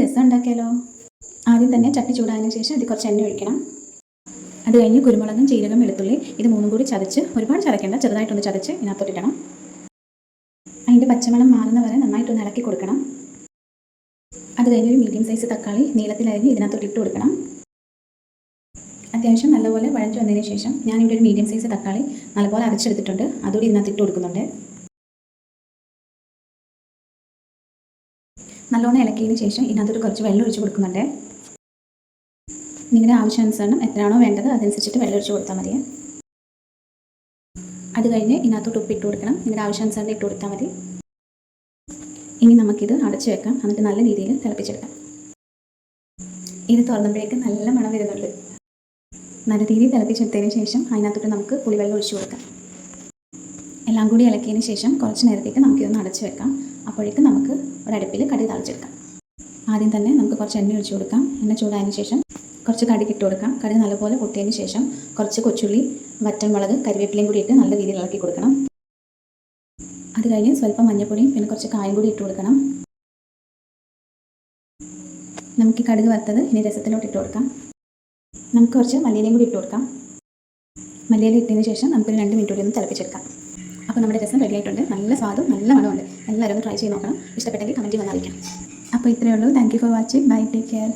രസം ഉണ്ടാക്കിയാലോ? ആദ്യം തന്നെ ചട്ടി ചൂടായതിനു ശേഷം അതിൽ കുറച്ച് എണ്ണ ഒഴിക്കണം. അത് കഴിഞ്ഞ് കുരുമുളകും ജീരകം വെളുത്തുള്ളി ഇത് മൂന്നും കൂടി ചതച്ച്, ഒരുപാട് ചതയ്ക്കേണ്ട, ചെറുതായിട്ടൊന്ന് ചതച്ച് ഇതിനകത്തോട്ടിടണം. അതിൻ്റെ പച്ചമണം മാറുന്ന വരെ നന്നായിട്ടൊന്ന് ഇളക്കി കൊടുക്കണം. അത് കഴിഞ്ഞ് ഒരു മീഡിയം സൈസ് തക്കാളി നീളത്തിലരിഞ്ഞ് ഇതിനകത്തോട്ട് ഇട്ട് കൊടുക്കണം. അത്യാവശ്യം നല്ലപോലെ വഴഞ്ഞു വന്നതിന് ശേഷം ഞാനിവിടെ ഒരു മീഡിയം സൈസ് തക്കാളി നല്ലപോലെ അരച്ചെടുത്തിട്ടുണ്ട്, അതുകൂടി ഇതിനകത്ത് ഇട്ട് കൊടുക്കുന്നുണ്ട്. നല്ലോണം ഇളക്കിയതിന് ശേഷം ഇതിനകത്തോട്ട് കുറച്ച് വെള്ളം ഒഴിച്ച് കൊടുക്കുന്നുണ്ട്. നിങ്ങളുടെ ആവശ്യാനുസരണം എത്രയാണോ വേണ്ടത് അതനുസരിച്ചിട്ട് വെള്ളം ഒഴിച്ച് കൊടുത്താൽ മതി. അത് കഴിഞ്ഞ് ഇതിനകത്തോട്ട് ഉപ്പ് ഇട്ട് കൊടുക്കണം. നിങ്ങളുടെ ആവശ്യാനുസരണം ഇട്ട് കൊടുത്താൽ മതി. ഇനി നമുക്കിത് അടച്ച് വെക്കാം, എന്നിട്ട് നല്ല രീതിയിൽ തിളപ്പിച്ചെടുക്കാം. ഇത് തുറന്നപ്പോഴേക്ക് നല്ല മണം വരുന്നുണ്ട്. നല്ല രീതിയിൽ തിളപ്പിച്ചെടുത്തതിന് ശേഷം അതിനകത്തോട്ട് നമുക്ക് പുളിവെള്ളം ഒഴിച്ച് കൊടുക്കാം. എല്ലാം കൂടി ഇളക്കിയതിന് ശേഷം കുറച്ച് നേരത്തേക്ക് നമുക്കിതൊന്ന് അടച്ച് വെക്കാം. അപ്പോഴേക്കും നമുക്ക് ഒരടുപ്പിൽ കടുക് താളിച്ചെടുക്കാം. ആദ്യം തന്നെ നമുക്ക് കുറച്ച് എണ്ണ ഒഴിച്ച് കൊടുക്കാം. എണ്ണ ചൂടായതിന് ശേഷം കുറച്ച് കടുക് ഇട്ട് കൊടുക്കാം. കടുക് നല്ലപോലെ പൊട്ടിയതിന് ശേഷം കുറച്ച് കൊച്ചുള്ളി, വറ്റൽമുളക്, കരിവേപ്പിലയും കൂടി ഇട്ട് നല്ല രീതിയിൽ ഇളക്കി കൊടുക്കണം. അത് കഴിഞ്ഞ് സ്വല്പം മഞ്ഞൾപ്പൊടിയും പിന്നെ കുറച്ച് കായം കൂടി ഇട്ട് കൊടുക്കണം. നമുക്ക് ഈ കടുക് വറുത്തത് ഇനി രസത്തിലോട്ട് ഇട്ട് കൊടുക്കാം. നമുക്ക് കുറച്ച് മല്ലിയിലയും കൂടി ഇട്ട് കൊടുക്കാം. മല്ലിയില ഇട്ടതിന് ശേഷം നമുക്കൊരു 2 മിനിറ്റ് കൂടി ഒന്ന് തിളപ്പിച്ചെടുക്കാം. അപ്പോൾ നമ്മുടെ രസം റെഡി ആയിട്ടുണ്ട്. നല്ല സ്വാദും നല്ല മണമുണ്ട്. എല്ലാവരും ഒന്ന് ട്രൈ ചെയ്ത് നോക്കണം. ഇഷ്ടപ്പെട്ടെങ്കിൽ കമൻറ്റ് വന്ന് അറിയിക്കാം. അപ്പോൾ ഇത്രയേ ഉള്ളൂ. Thank you for watching. Bye, take care.